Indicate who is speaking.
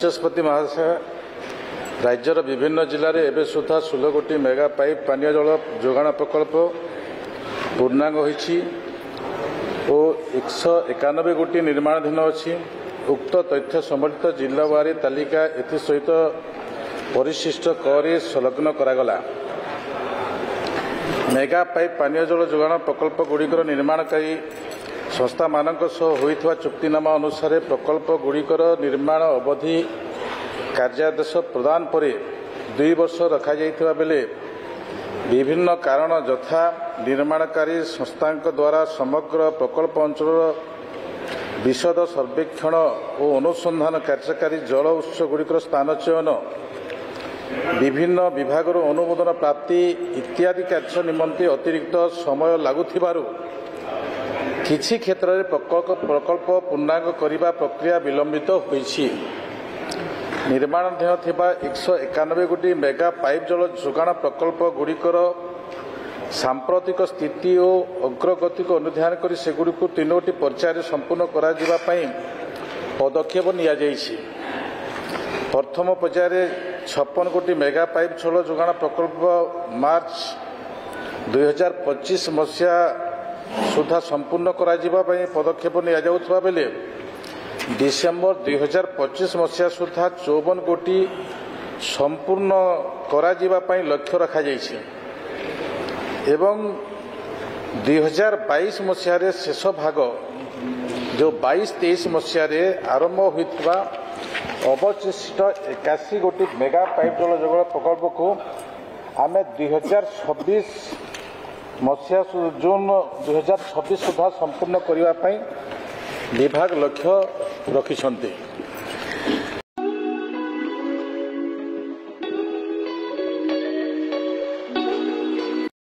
Speaker 1: ବାଚସ୍ପତି ମହାଶୟ राज्यर विभिन्न जिले में एवं सुधा 16 गोटी मेगा पाइप पानीय जल जोगाण प्रकल्प पूर्णांग होती और 191 गोटी निर्माणाधीन अच्छी। उक्त तथ्य सम्बलित जिलावारी तालिका एसहित परिशिष्ट कर संलग्न करागला। मेगा पाइप पानीय जल जोगाण प्रकल्प गुड़िकर निर्माणकारी संस्था मानक होइथवा चुक्तिनामा अनुसार प्रकल्प गुड़िकर निर्माण अवधि कार्यादेश प्रदान पर 2 वर्ष रखा जाइथिबा बेले विभिन्न कारण यथा निर्माणकारी संस्था द्वारा समग्र प्रकल्प अंचल विशद सर्वेक्षण और अनुसंधान कार्यकारी जल उत्स गुड़िकर स्थान चयन विभिन्न विभाग अनुमोदन प्राप्ति इत्यादि कार्य निमंते अतिरिक्त समय लगुथिबारु किछि क्षेत्र में प्रकल्प पूर्णांग करने प्रक्रिया विलंबित होइछि। निर्माणाधीन थिबा 191 गोटी मेगा पाइप जल जोगाण प्रकल्प गुड़िकर सांप्रतिक स्थिति और अग्रगति को अनुध्यान कर सेगुड़िक 3 गोटी पर्याय संपूर्ण करा जिबा पई पदक्षेप निया जाइछि। प्रथम पर्याय 56 गोटी मेगा पाइप जल जोगाण प्रकल्प मार्च 2025 मसीहा सुधा संपूर्ण करा जिबा पई पदक्षेप निया जाउथबा बेले डिसेम्बर 2025 मसीहा सुधा 54 गोटी संपूर्ण करा जिबा पई लक्ष्य रखा जाइछि एवं 2022 मसीहा रे शेष भाग जो 22-23 मसीहा रे आरंभ होइथबा अवशिष्ट 81 गोटी मेगा पाइप जल जोगाण प्रकल्प को आमे 2026 मसीहा जून 2026 सुधा संपूर्ण करने विभाग लक्ष्य रखिछन्ति।